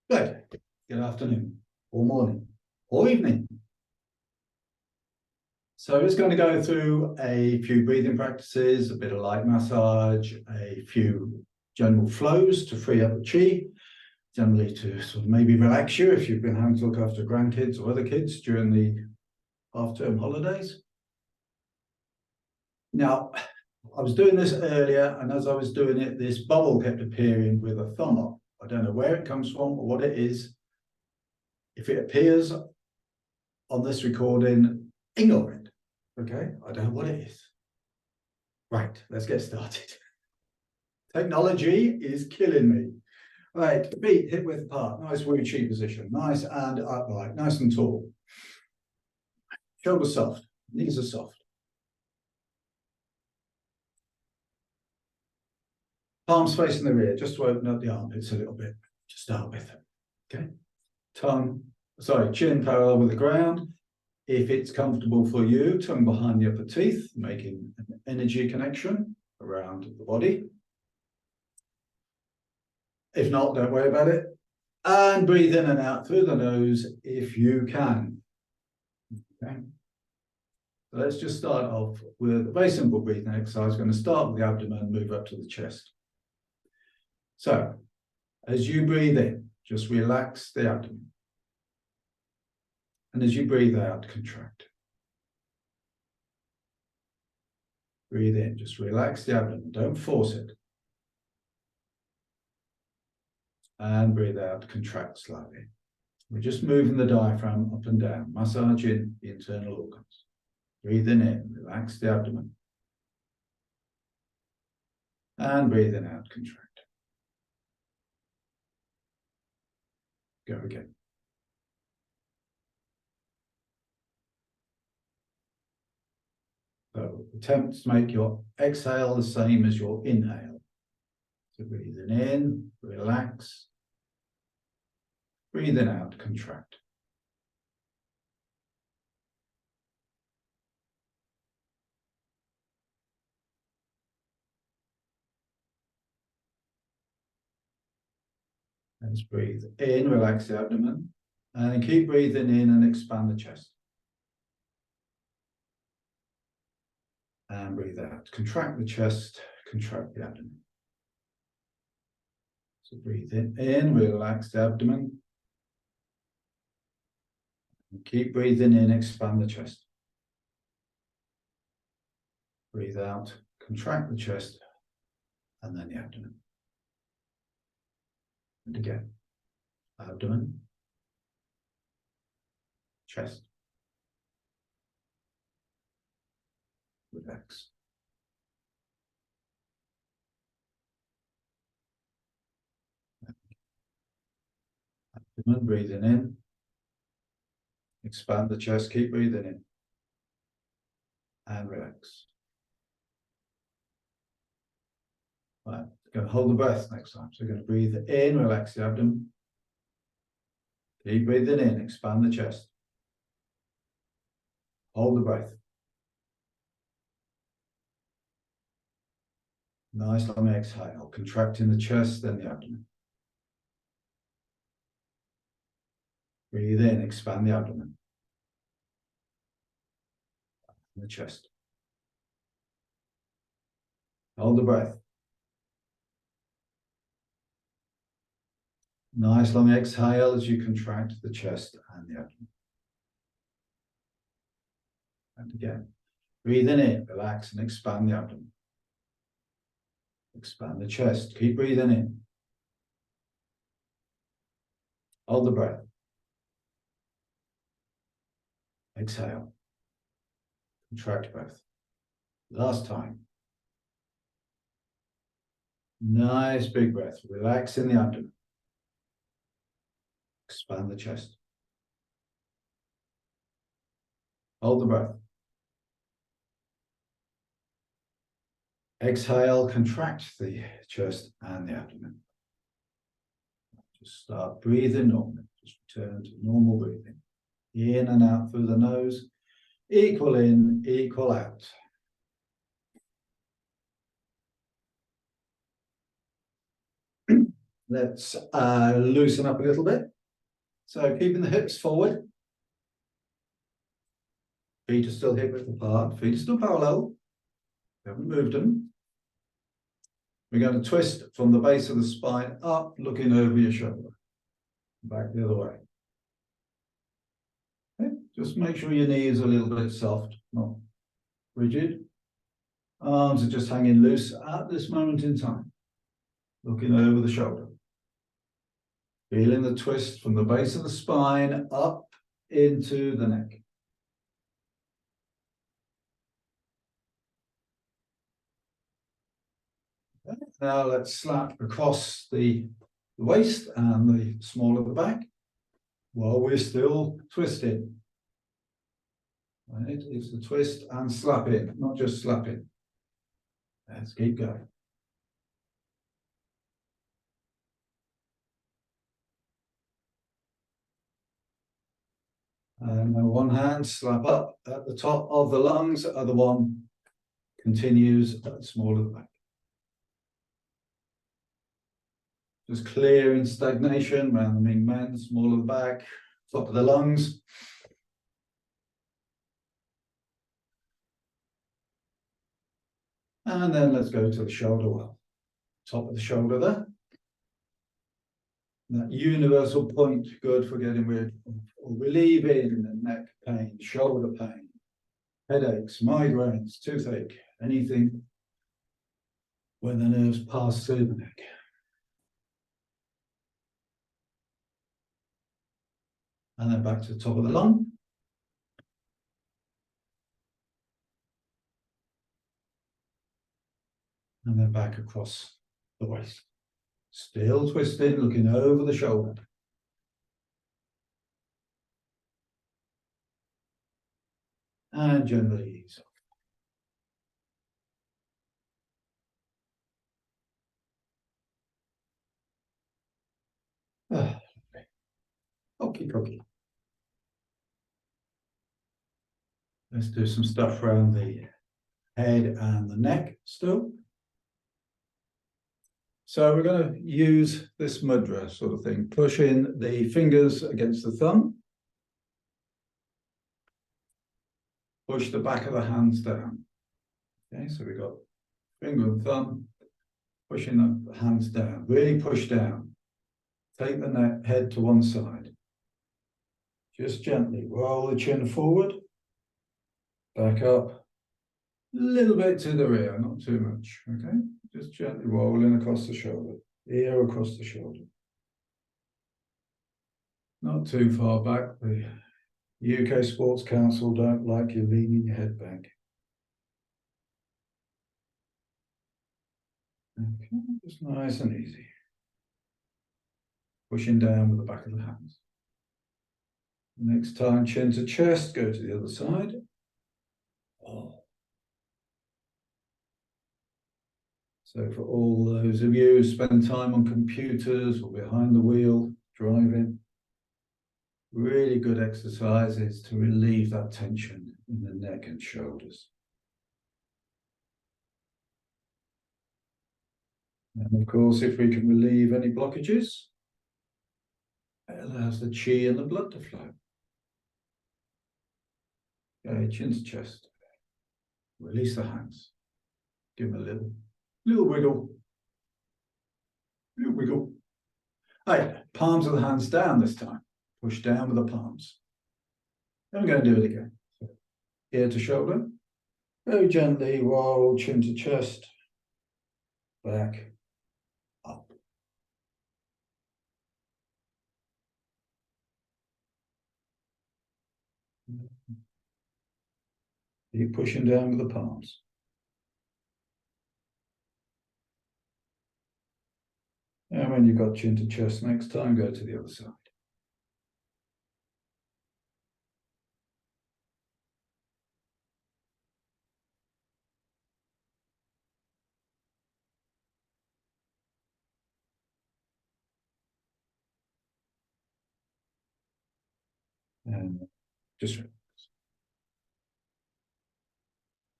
Good. Good afternoon, or morning, or evening. So I'm just going to go through a few breathing practices, a bit of light massage, a few general flows to free up the chi, generally to sort of maybe relax you if you've been having to look after grandkids or other kids during the half-term holidays. Now, I was doing this earlier, and as I was doing it, this bubble kept appearing with a thumb up. I don't know where it comes from or what it is. If it appears on this recording, ignore it. Okay, I don't know what it is. Right, let's get started. Technology is killing me. Right, feet hip width apart, nice Wu Chi position, nice and upright, nice and tall. Shoulders soft, knees are soft. Palms facing the rear, just to open up the armpits a little bit to start with. Okay, chin parallel with the ground. If it's comfortable for you, tongue behind the upper teeth, making an energy connection around the body. If not, don't worry about it. And breathe in and out through the nose if you can. Okay. So let's just start off with a very simple breathing exercise. I'm going to start with the abdomen, move up to the chest. So as you breathe in, just relax the abdomen. And as you breathe out, contract. Breathe in, just relax the abdomen, don't force it. And breathe out, contract slightly. We're just moving the diaphragm up and down, massaging the internal organs. Breathing in, relax the abdomen. And breathing out, contract. Go again. So attempt to make your exhale the same as your inhale. So breathing in, relax. Breathing out, contract. Let's breathe in, relax the abdomen. And keep breathing in and expand the chest. And breathe out. Contract the chest, contract the abdomen. So breathe in, relax the abdomen. And keep breathing in, expand the chest. Breathe out, contract the chest, and then the abdomen. And again, abdomen, chest. Relax. Abdomen, breathing in. Expand the chest, keep breathing in. And relax. Right, going to hold the breath next time. So we're going to breathe in, relax the abdomen. Keep breathing in, expand the chest. Hold the breath. Nice long exhale, contracting the chest, then the abdomen. Breathe in, expand the abdomen. And the chest. Hold the breath. Nice long exhale as you contract the chest and the abdomen. And again, breathing in, relax and expand the abdomen. Expand the chest, keep breathing in. Hold the breath. Exhale. Contract breath. Last time. Nice big breath. Relax in the abdomen. Expand the chest. Hold the breath. Exhale, contract the chest and the abdomen. Just start breathing normally. Just return to normal breathing. In and out through the nose. Equal in, equal out. Let's loosen up a little bit. So keeping the hips forward. Feet are still hip width apart, feet are still parallel. We haven't moved them. We're going to twist from the base of the spine up, looking over your shoulder. Back the other way. Okay. Just make sure your knee is a little bit soft, not rigid. Arms are just hanging loose at this moment in time. Looking over the shoulder. Feeling the twist from the base of the spine up into the neck. Okay. Now let's slap across the waist and the small of the back while we're still twisting. Right, it's the twist and slap in, not just slap in. Let's keep going. And then one hand slap up at the top of the lungs, the other one continues at the small of the back. Just clearing stagnation around the Ming Men, small of the back, top of the lungs. And then let's go to the shoulder well. Top of the shoulder there. That universal point, good for getting rid of or relieving the neck pain, shoulder pain, headaches, migraines, toothache, anything when the nerves pass through the neck. And then back to the top of the lung. And then back across the waist. Still twisting, looking over the shoulder. And gently ease off. Okie dokie. Let's do some stuff around the head and the neck still. So we're going to use this mudra sort of thing, pushing the fingers against the thumb. Push the back of the hands down. Okay, so we've got finger and thumb, pushing the hands down, really push down. Take the head to one side. Just gently roll the chin forward, back up, a little bit to the rear, not too much, okay? Just gently rolling across the shoulder, ear across the shoulder. Not too far back. The UK Sports Council don't like you leaning your head back. Okay, just nice and easy. Pushing down with the back of the hands. Next time, chin to chest, go to the other side. Oh. So for all those of you who spend time on computers or behind the wheel, driving, really good exercises to relieve that tension in the neck and shoulders. And of course, if we can relieve any blockages, it allows the chi and the blood to flow. Okay, chin to chest. Release the hands. Give them a little wiggle. Little wiggle. All right, palms of the hands down this time. Push down with the palms. Then we're going to do it again. So, ear to shoulder. Very gently roll chin to chest. Back. Up. Keep pushing down with the palms. And when you've got chin to chest next time, go to the other side. And just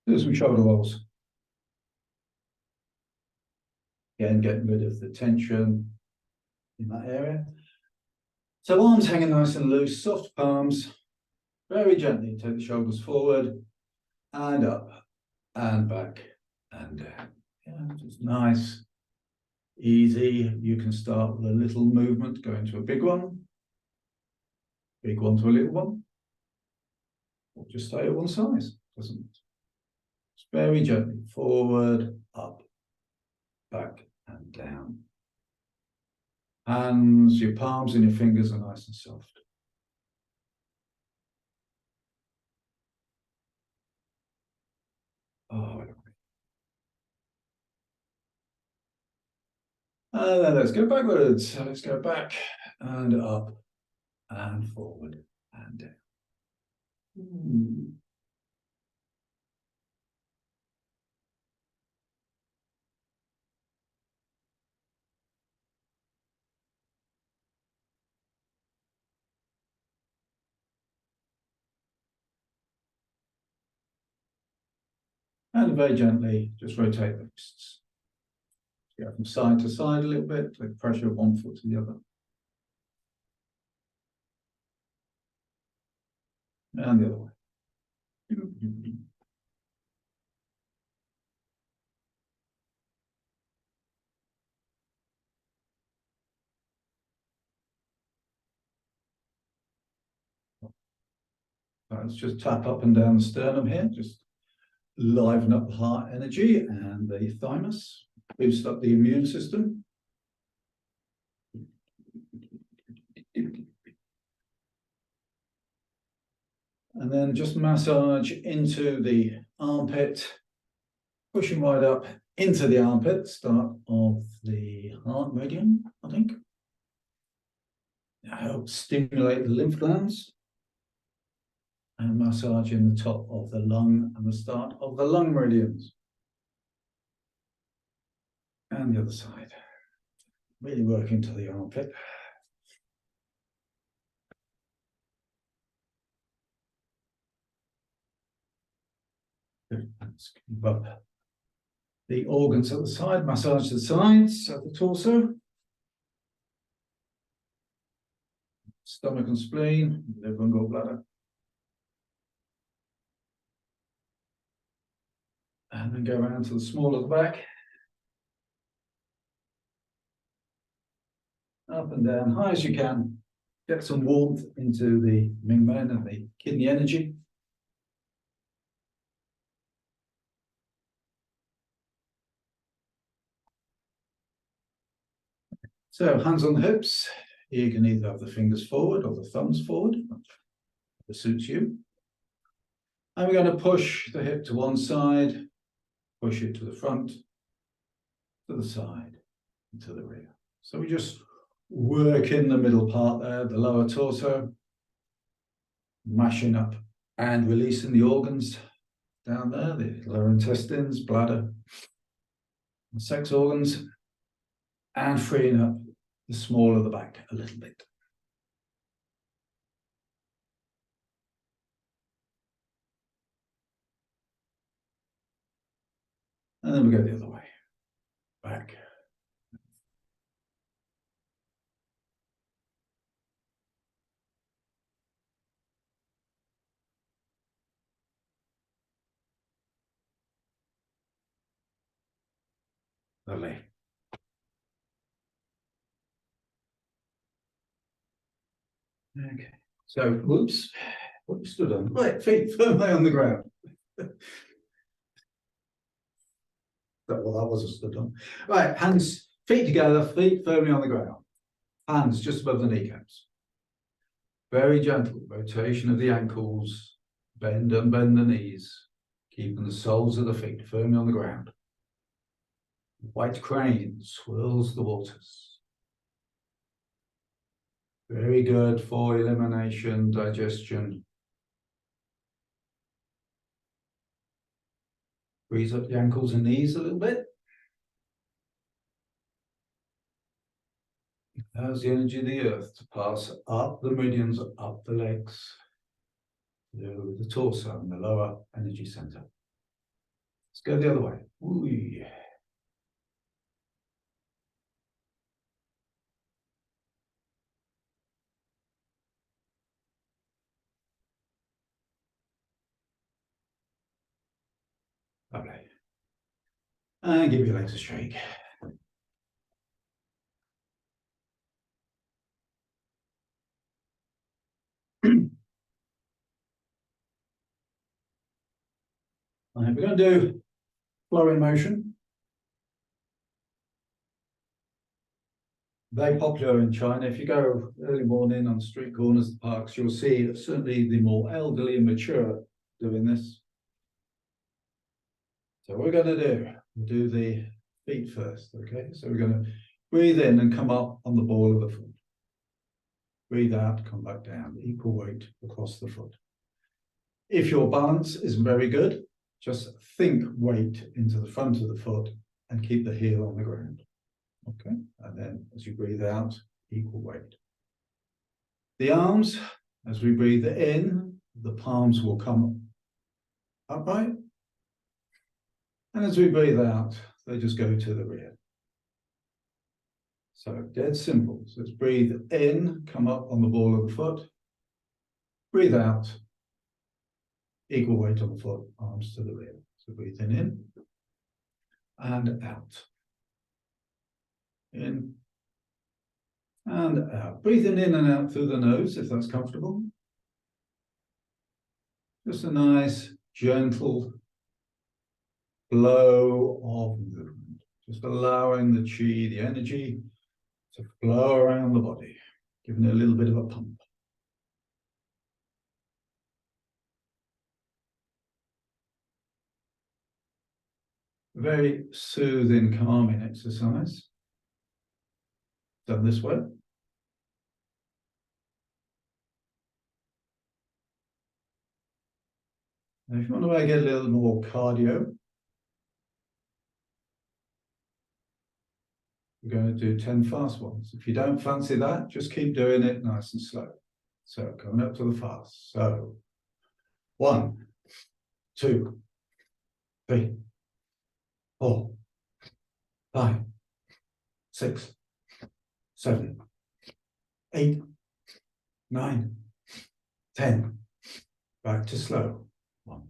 do some shoulder rolls. Again, getting rid of the tension, in that area. So arms hanging nice and loose, soft palms, very gently take the shoulders forward and up and back and down. Yeah, just nice, easy. You can start with a little movement, go into a big one to a little one, or just stay at one size. Doesn't. It's very gently forward, up, back and down. Hands, your palms and your fingers are nice and soft. Oh, and then let's go backwards. So let's go back and up and forward and down. And very gently, just rotate the wrists. Go from side to side a little bit, take pressure of one foot to the other. And the other way. Let's just tap up and down the sternum here, just liven up the heart energy and the thymus, boost up the immune system. And then just massage into the armpit, pushing right up into the armpit, start of the heart meridian, I think. That helps stimulate the lymph glands. And massage in the top of the lung and the start of the lung meridians. And the other side. Really work into the armpit. Let's keep up the organs at the side, massage the sides of the torso. Stomach and spleen, liver and gallbladder. And then go around to the small of the back. Up and down, high as you can. Get some warmth into the Mingmen and the kidney energy. So hands on the hips. You can either have the fingers forward or the thumbs forward. That suits you. And we're going to push the hip to one side, push it to the front, to the side, and to the rear. So we just work in the middle part there, the lower torso, mashing up and releasing the organs down there, the lower intestines, bladder, and sex organs, and freeing up the small of the back a little bit. And then we go the other way, back. Lovely. Okay, so whoops, what stood on? Right, feet firmly on the ground. Well, that was a stood on. Right, hands, feet together, feet firmly on the ground. Hands just above the kneecaps. Very gentle rotation of the ankles, bend and bend the knees, keeping the soles of the feet firmly on the ground. White crane swirls the waters. Very good for elimination, digestion. Freeze up the ankles and knees a little bit. Allows the energy of the earth to pass up the meridians, up the legs, through the torso and the lower energy center. Let's go the other way. Ooh. Lovely. And give your legs a shake. We're going to do flowing motion. Very popular in China. If you go early morning on street corners, parks, you'll see certainly the more elderly and mature doing this. So what we're going to do the feet first, okay? So we're going to breathe in and come up on the ball of the foot. Breathe out, come back down, equal weight across the foot. If your balance isn't very good, just think weight into the front of the foot and keep the heel on the ground. Okay, and then as you breathe out, equal weight. The arms, as we breathe in, the palms will come upright. And as we breathe out, they just go to the rear. So dead simple. So let's breathe in, come up on the ball of the foot. Breathe out, equal weight on the foot, arms to the rear. So breathe in and out. In and out. Breathing in and out through the nose, if that's comfortable. Just a nice, gentle flow of movement. Just allowing the chi, the energy, to flow around the body, giving it a little bit of a pump. Very soothing, calming exercise. Done this way. Now, if you want to get a little more cardio, we're going to do 10 fast ones. If you don't fancy that, just keep doing it nice and slow. So coming up to the fast. So 1, 2, 3, 4, 5, 6, 7, 8, 9, 10. Back to slow. 1,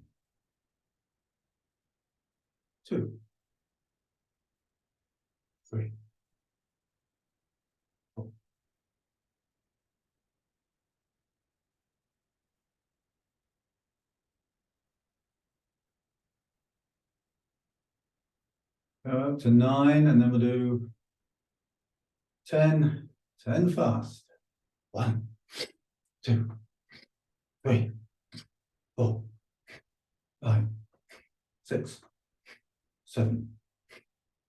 2, 3, 4. Go up to 9, and then we'll do 10. 10 fast. 1, 2, 3, 4, 5, 6, 7,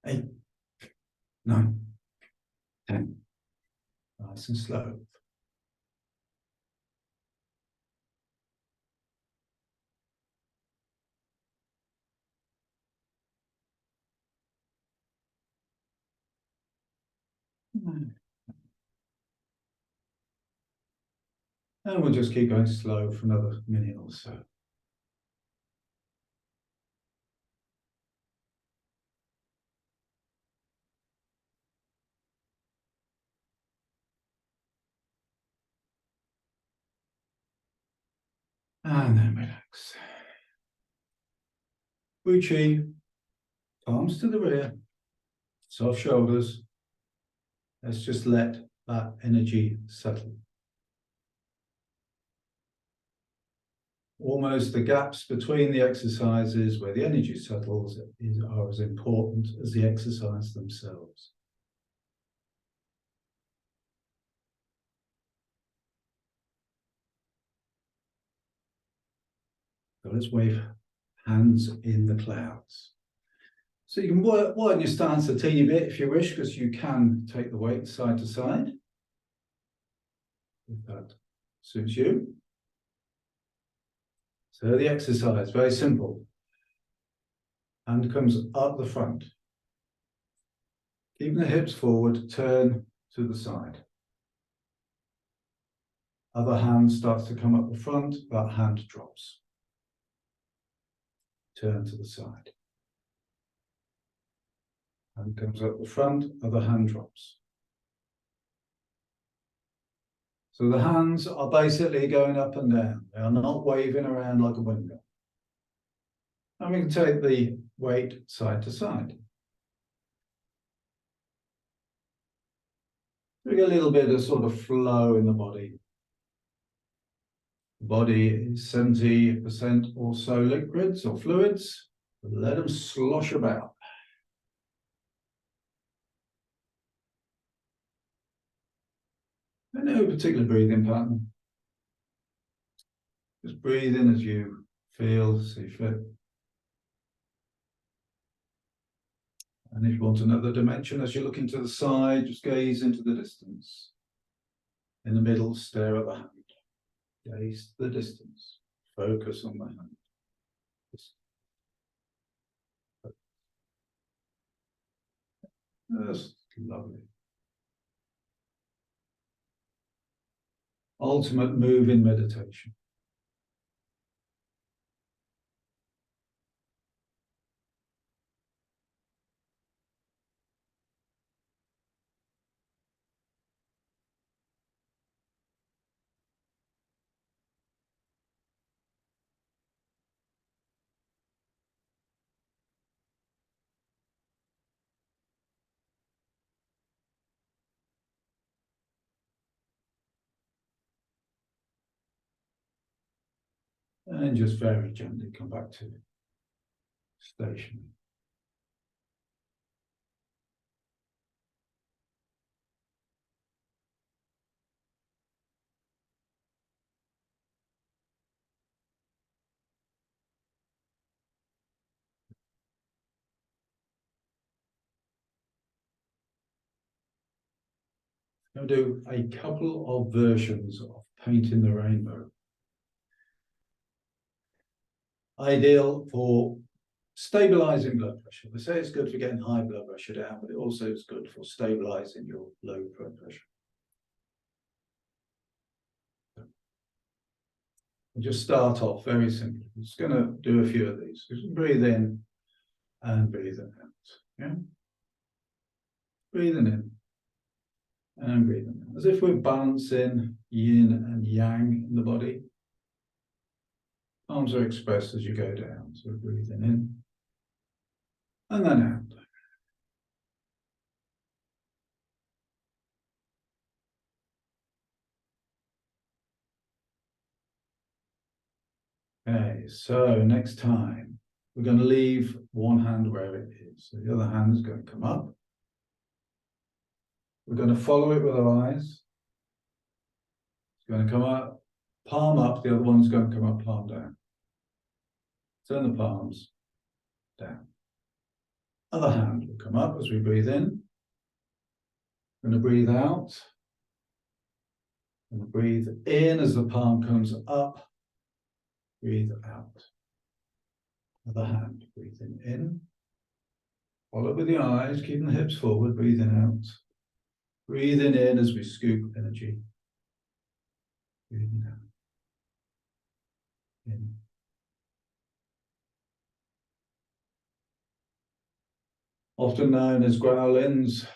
8, 9, 10. Nice and slow. And we'll just keep going slow for another minute or so. And then relax. Wu Chi, palms to the rear, soft shoulders. Let's just let that energy settle. Almost the gaps between the exercises where the energy settles are as important as the exercise themselves. So let's wave hands in the clouds. So you can widen your stance a teeny bit if you wish, because you can take the weight side to side, if that suits you. So the exercise, very simple. Hand comes up the front. Keeping the hips forward, turn to the side. Other hand starts to come up the front, that hand drops. Turn to the side. Hand comes up the front, other hand drops. So the hands are basically going up and down. They are not waving around like a windmill. And we can take the weight side to side. We get a little bit of sort of flow in the body. The body is 70% or so liquids or fluids. Let them slosh about. And no particular breathing pattern. Just breathe in as you feel, see fit. And if you want another dimension, as you look into the side, just gaze into the distance. In the middle, stare at the hand. Gaze to the distance. Focus on the hand. That's lovely. Ultimate move in meditation. And just very gently come back to station. I'm going to do a couple of versions of painting the rainbow. Ideal for stabilizing blood pressure. We say it's good for getting high blood pressure down, but it also is good for stabilizing your low blood pressure. We'll just start off very simply. I'm just going to do a few of these. Just breathe in and breathing out. Yeah? Breathing in and breathing out. As if we're balancing yin and yang in the body. Arms are expressed as you go down. So breathing in and then out. Okay, so next time we're going to leave one hand where it is. So the other hand is going to come up. We're going to follow it with our eyes. It's going to come up, palm up. The other one's going to come up, palm down. Turn the palms down. Other hand will come up as we breathe in. Going to breathe out. Going to breathe in as the palm comes up. Breathe out. Other hand, breathing in. Follow with the eyes, keeping the hips forward, breathing out. Breathing in as we scoop energy. Breathing out. In. Often known as Shaolins,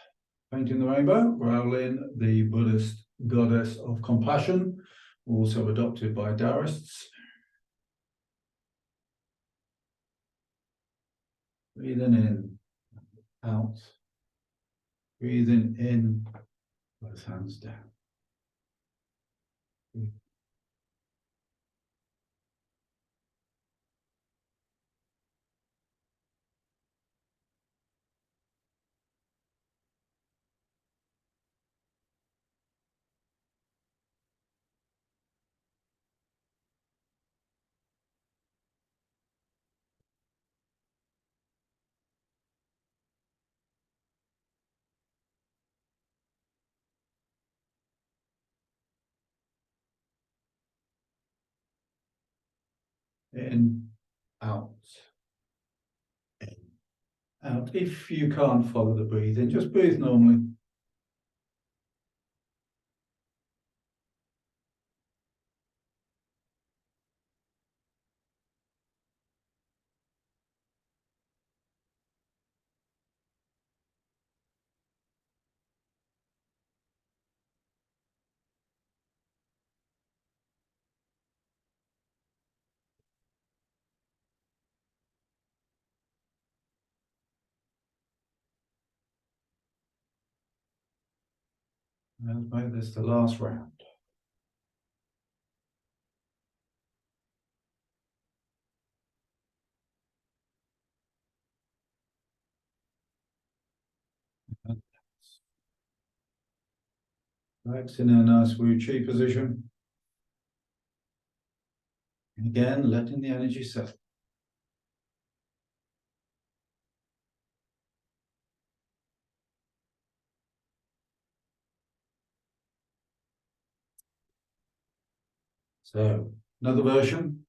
painting the rainbow. Shaolin, the Buddhist goddess of compassion, also adopted by Taoists. Breathing in, out. Breathing in, both hands down. In, out. In, out. If you can't follow the breathing, just breathe normally. Let's make this the last round. Relax in a nice Wu Chi position. And again, letting the energy settle. So, another version.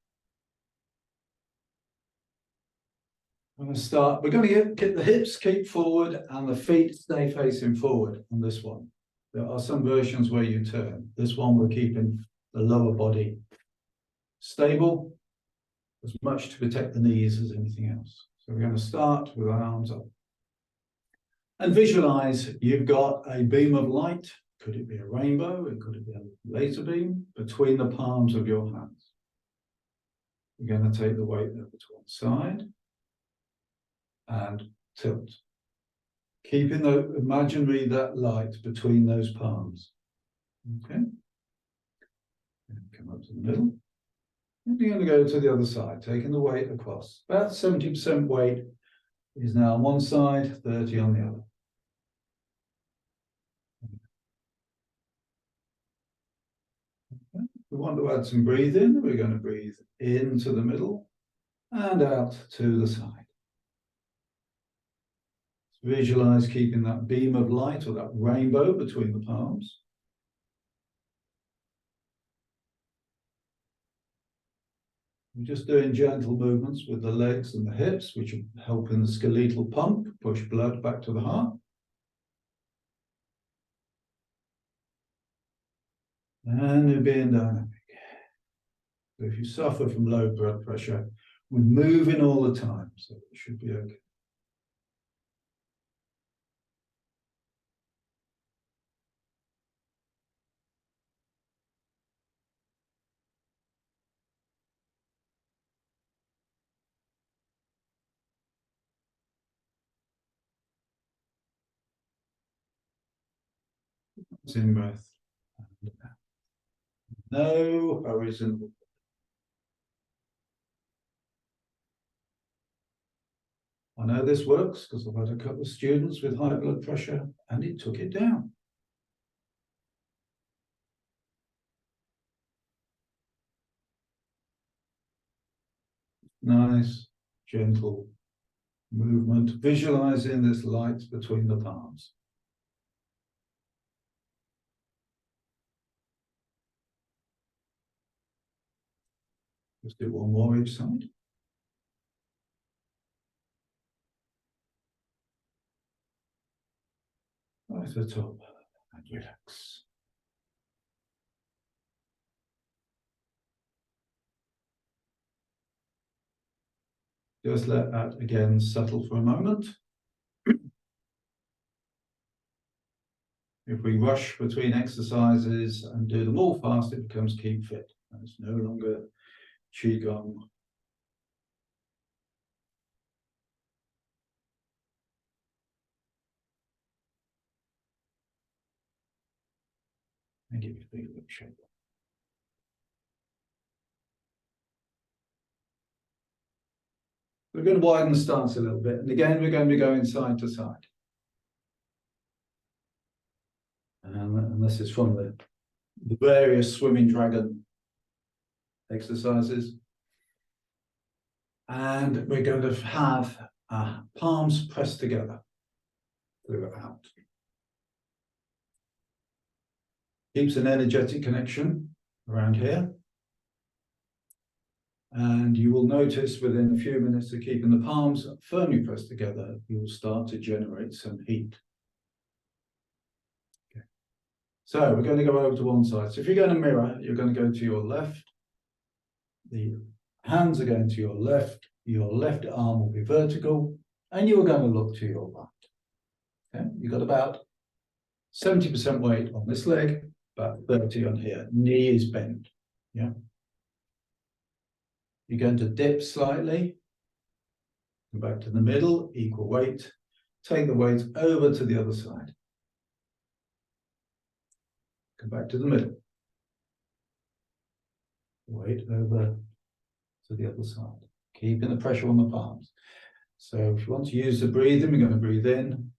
I'm going to start. We're going to get the hips keep forward and the feet stay facing forward on this one. There are some versions where you turn. This one we're keeping the lower body stable, as much to protect the knees as anything else. So we're going to start with our arms up. And visualize you've got a beam of light. Could it be a rainbow? Could it be a laser beam between the palms of your hands? We're going to take the weight over to one side and tilt. Keeping the imaginary that light between those palms. Okay. And come up to the middle. And you're going to go to the other side, taking the weight across. About 70% weight is now on one side, 30 on the other. Okay. We want to add some breathing. We're going to breathe into the middle and out to the side. Visualize keeping that beam of light or that rainbow between the palms. We're just doing gentle movements with the legs and the hips, which are helping the skeletal pump, push blood back to the heart. And we're being dynamic. So if you suffer from low blood pressure, we're moving all the time, so it should be okay. In breath. No hurries in the I know this works because I've had a couple of students with high blood pressure and it took it down. Nice, gentle movement, visualizing this light between the palms. Let's do one more each side. Right at the top and relax. Just let that again settle for a moment. If we rush between exercises and do them all fast, it becomes keep fit. And it's no longer Qigong. And give your feet a little shake. We're going to widen the stance a little bit. And again, we're going to be going side to side. And this is from the various swimming dragon exercises. And we're going to have our palms pressed together throughout. Keeps an energetic connection around here. And you will notice within a few minutes of keeping the palms firmly pressed together, you will start to generate some heat. Okay. So we're going to go over to one side. So if you're going to mirror, you're going to go to your left. The hands are going to your left arm will be vertical, and you are going to look to your right. Okay. You've got about 70% weight on this leg, about 30 on here. Knee is bent. Yeah. You're going to dip slightly, go back to the middle, equal weight, take the weight over to the other side. Come back to the middle. Weight over to the other side. Keeping the pressure on the palms. So if you want to use the breathing, we're going to breathe in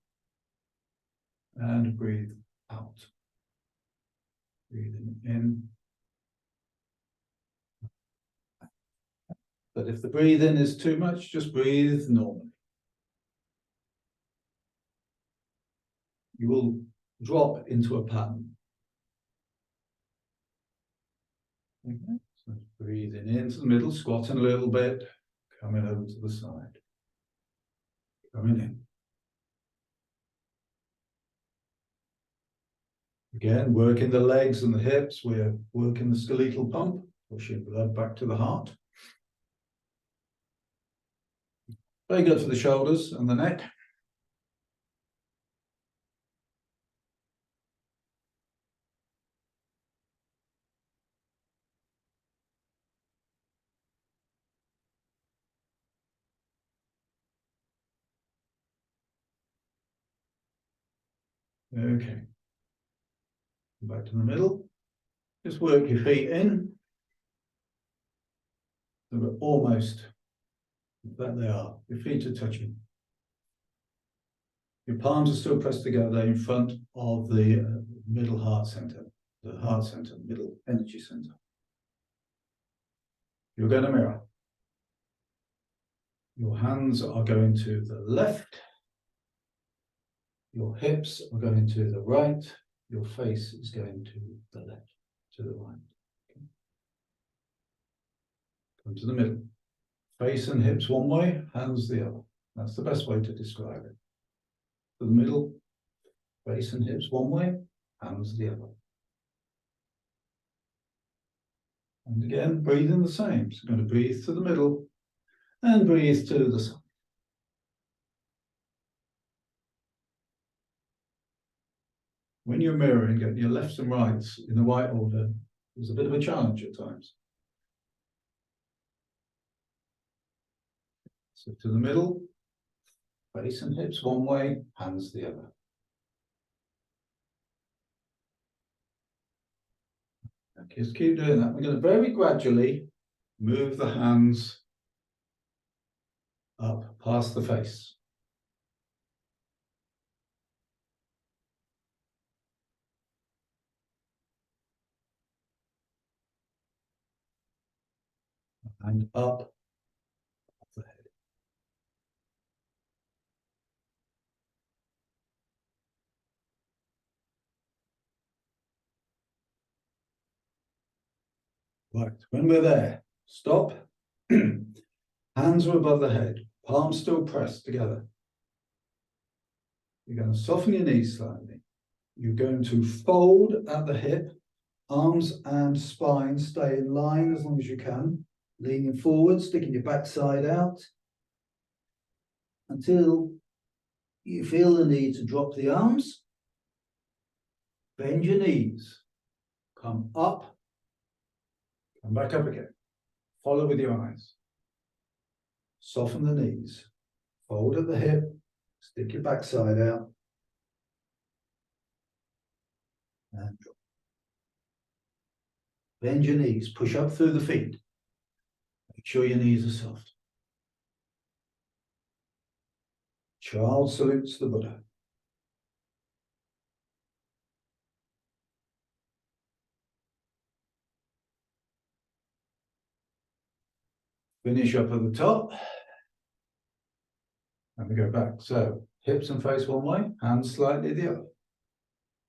and breathe out. Breathing in. But if the breathing is too much, just breathe normally. You will drop into a pattern. Okay. So breathing into the middle, squatting a little bit, coming over to the side. Coming in. Again, working the legs and the hips, we're working the skeletal pump, pushing blood back to the heart. Very good for the shoulders and the neck. Okay. Back to the middle. Just work your feet in. So we're almost, there they are. Your feet are touching. Your palms are still pressed together in front of the middle heart center, middle energy center. You're going to mirror. Your hands are going to the left. Your hips are going to the right. Your face is going to the left, to the right. Okay. Come to the middle. Face and hips one way, hands the other. That's the best way to describe it. To the middle, face and hips one way, hands the other. And again, breathing the same. So I'm going to breathe to the middle and breathe to the side. When you're mirroring, getting your lefts and rights in the right order is a bit of a challenge at times. So to the middle, face and hips one way, hands the other. Okay, just keep doing that. We're going to very gradually move the hands up past the face. And up the head. Right, when we're there, stop. Hands are above the head, palms still pressed together. You're going to soften your knees slightly. You're going to fold at the hip, arms and spine stay in line as long as you can. Leaning forward, sticking your backside out until you feel the need to drop the arms. Bend your knees. Come up. Come back up again. Follow with your eyes. Soften the knees. Fold at the hip. Stick your backside out. And drop. Bend your knees. Push up through the feet. Make sure your knees are soft. Child salutes the Buddha. Finish up at the top. And we go back. So hips and face one way, hands slightly the other.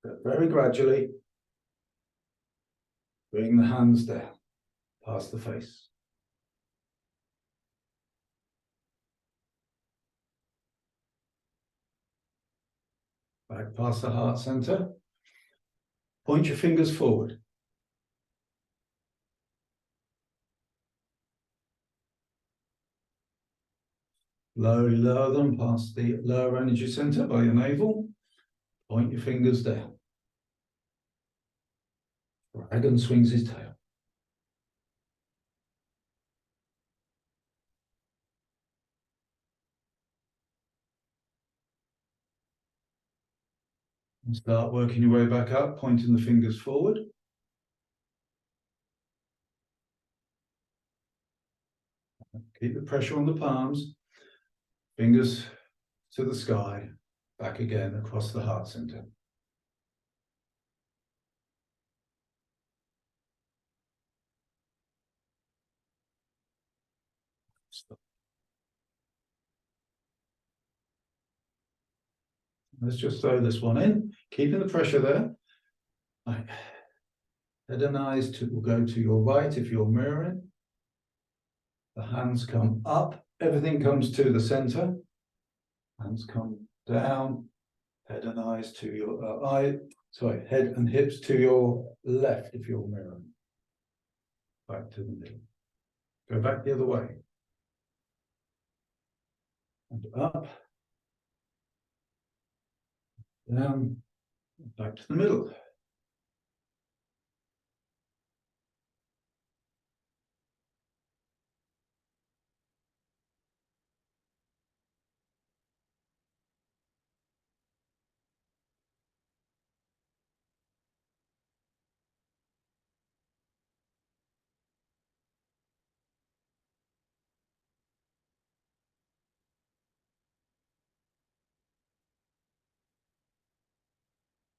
But very gradually, bring the hands down, past the face. Back past the heart center. Point your fingers forward. Slowly lower them past the lower energy center by your navel. Point your fingers down. Dragon swings his tail. And start working your way back up, pointing the fingers forward. Keep the pressure on the palms, fingers to the sky, back again across the heart center. Stop. Let's just throw this one in, keeping the pressure there. Right. Head and eyes will go to your right if you're mirroring. The hands come up, everything comes to the center. Hands come down, head and eyes to your head and hips to your left if you're mirroring. Back to the middle. Go back the other way. And up, down, back to the middle.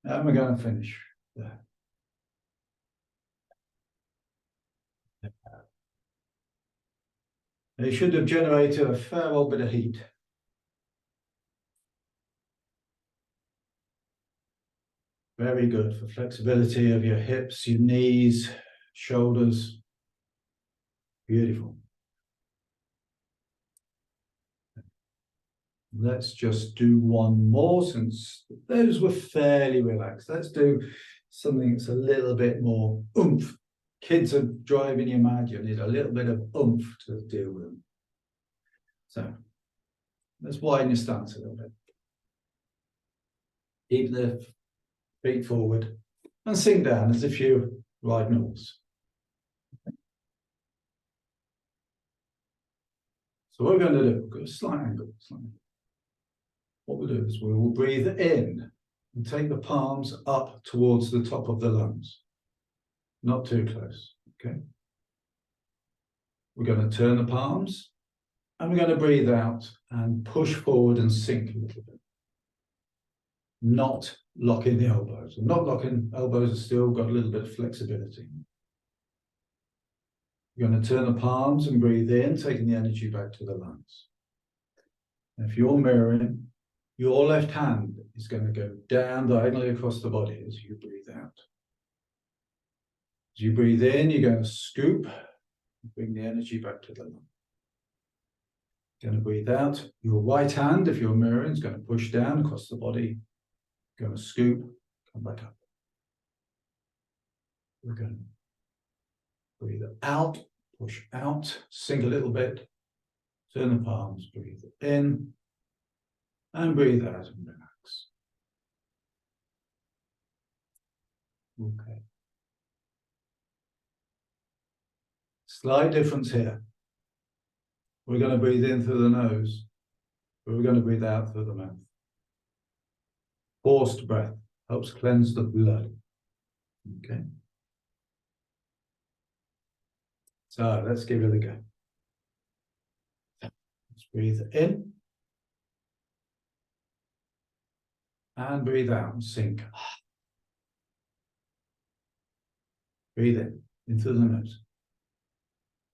And we're going to finish there. It should have generated a fair old bit of heat. Very good for flexibility of your hips, your knees, shoulders. Beautiful. Let's just do one more since those were fairly relaxed. Let's do something that's a little bit more oomph. Kids are driving you mad. You need a little bit of oomph to deal with them. So let's widen your stance a little bit. Keep the feet forward and sink down as if you ride a horse. So what we're going to do, go a slight angle. What we'll do is we will breathe in and take the palms up towards the top of the lungs. Not too close, okay? We're going to turn the palms and we're going to breathe out and push forward and sink a little bit. Not locking the elbows. I'm not locking, elbows are still got a little bit of flexibility. You're going to turn the palms and breathe in, taking the energy back to the lungs. And if you're mirroring, your left hand is going to go down diagonally across the body as you breathe out. As you breathe in, you're going to scoop, bring the energy back to the lung. You're going to breathe out. Your right hand, if you're mirroring, is going to push down across the body. You're going to scoop, come back up. We're going to breathe out, push out, sink a little bit, turn the palms, breathe in, and breathe out and relax. Okay. Slight difference here. We're going to breathe in through the nose, but we're going to breathe out through the mouth. Forced breath helps cleanse the blood. Okay. So let's give it a go. Let's breathe in. And breathe out and sink. Breathe in through the nose.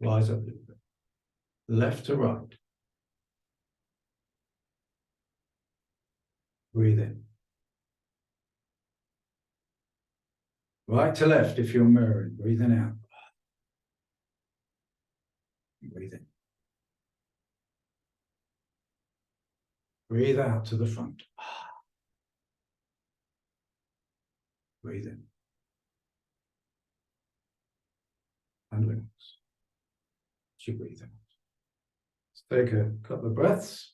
Rise up a little bit. Left to right. Breathe in. Right to left if you're mirroring. Breathing out. Breathe in. Breathe out to the front. Breathe in. And relax. As you breathe out. Let's take a couple of breaths.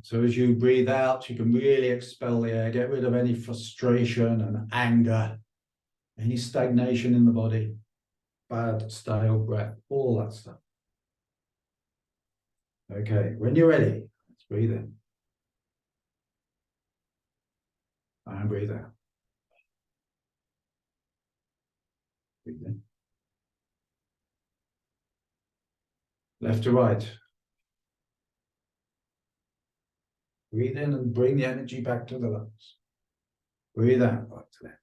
So as you breathe out, you can really expel the air, get rid of any frustration and anger, any stagnation in the body, bad, stale breath, all that stuff. Okay, when you're ready, let's breathe in. breathe out. Breathe in. Left to right. Breathe in and bring the energy back to the lungs. Breathe out, right to left.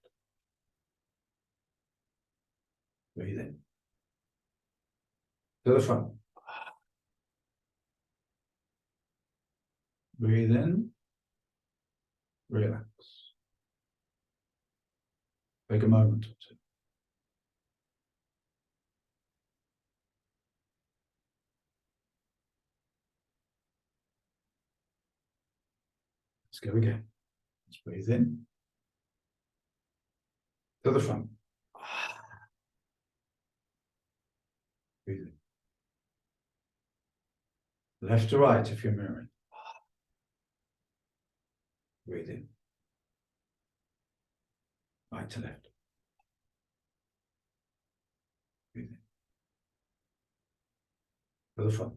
Breathe in. To the front. Breathe in. Relax. Take a moment or two. Let's go again. Let's breathe in. To the front. Breathe in. Left to right if you're mirroring. Breathe in. Right to left. Breathe in. To the front.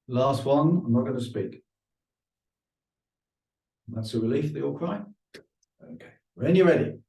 Last one, I'm not going to speak. That's a relief, they all cry. Okay, when you're ready.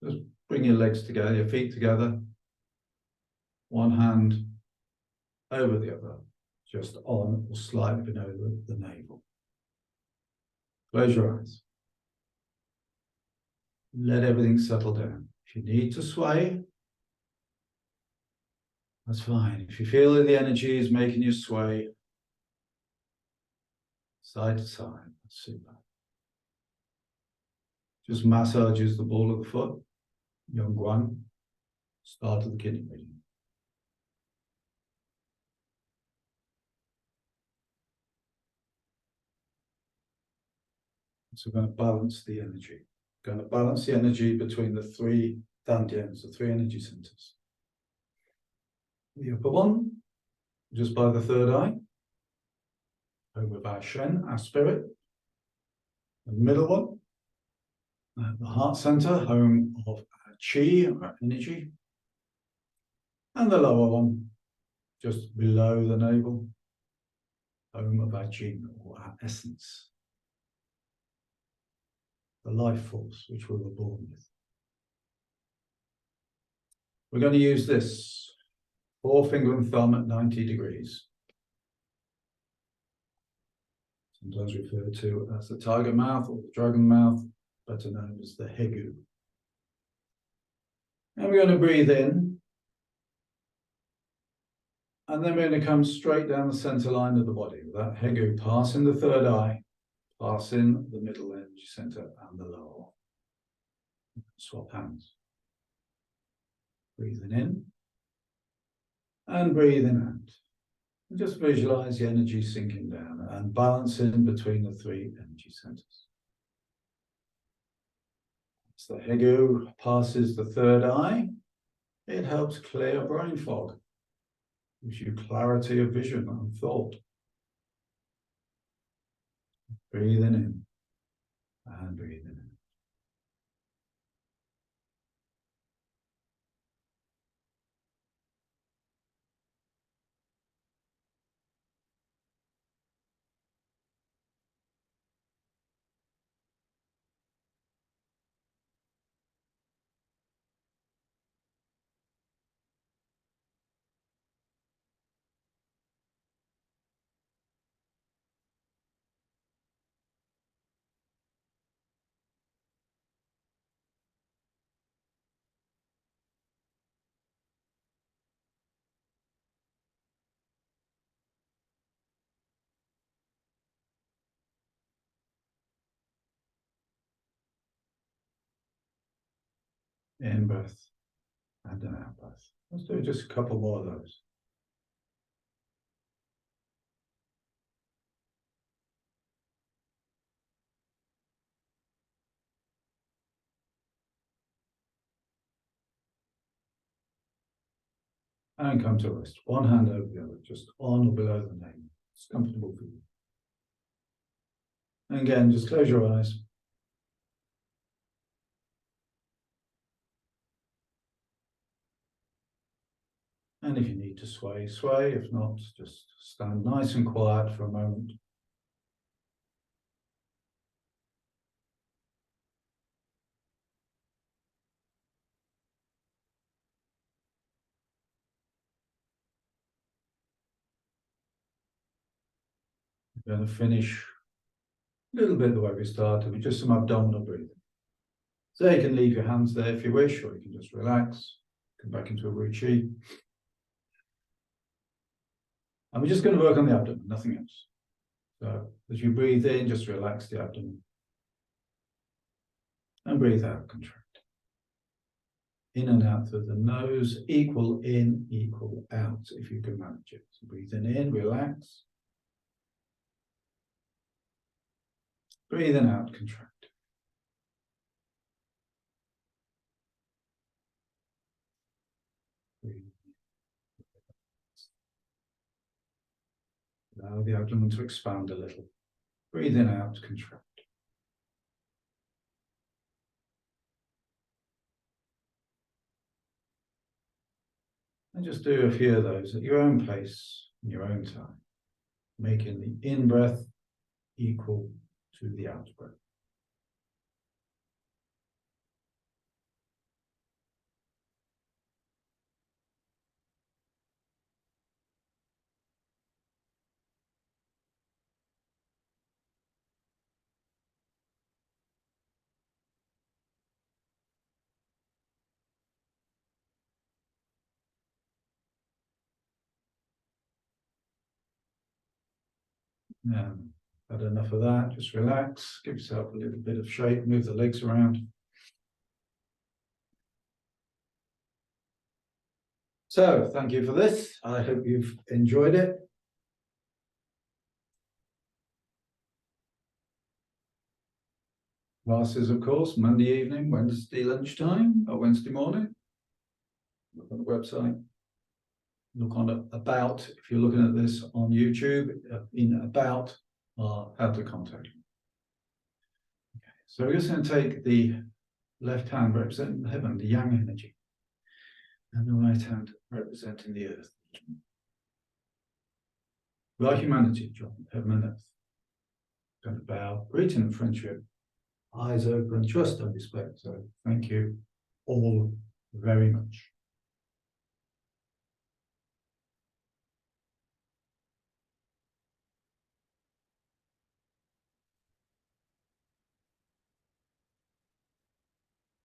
Just bring your legs together, your feet together. One hand over the other, just on or slightly below the navel. Close your eyes. Let everything settle down. If you need to sway, that's fine. If you feel that the energy is making you sway side to side, that's super. Just massages the ball of the foot, Yung Guan, start of the kidney meridian. So we're going to balance the energy. Going to balance the energy between the three dantians, the three energy centers. The upper one, just by the third eye, home of our Shen, our spirit. The middle one, the heart center, home of our Qi, our energy. And the lower one, just below the navel, home of our Jing, or our essence. The life force which we were born with. We're going to use this forefinger and thumb at 90 degrees. Sometimes referred to as the tiger mouth or the dragon mouth, better known as the Hegu. And we're going to breathe in. And then we're going to come straight down the center line of the body with that Hegu passing the third eye, passing the middle energy center and the lower one. Swap hands. Breathing in and breathing out. And just visualize the energy sinking down and balancing between the three energy centers. As the Hegu passes the third eye, it helps clear brain fog, gives you clarity of vision and thought. Breathing in and breathing in. in breath and an out breath. Let's do just a couple more of those. And come to rest. One hand over the other, just on or below the navel. It's comfortable for you. And again, just close your eyes. And if you need to sway, sway. If not, just stand nice and quiet for a moment. We're going to finish a little bit the way we started with just some abdominal breathing. So you can leave your hands there if you wish, or you can just relax, come back into a Wu Chi. And we're just going to work on the abdomen, nothing else. So as you breathe in, just relax the abdomen. And breathe out, contract. In and out through the nose, equal in, equal out, if you can manage it. So breathing in, relax. Breathing out, contract. Allow the abdomen to expand a little. Breathing out, contract. And just do a few of those at your own pace, in your own time, making the in-breath equal to the out-breath. Had enough of that, just relax, give yourself a little bit of shape, move the legs around. So, thank you for this. I hope you've enjoyed it. Classes, of course, Monday evening, Wednesday lunchtime, or Wednesday morning. Look on the website. Look on about, if you're looking at this on YouTube, in about how to contact me. Okay. So we're just going to take the left hand representing heaven, the yang energy, and the right hand representing the earth. We are humanity, John, heaven and earth. Going to bow, greeting and friendship, eyes open, trust and respect. So thank you all very much.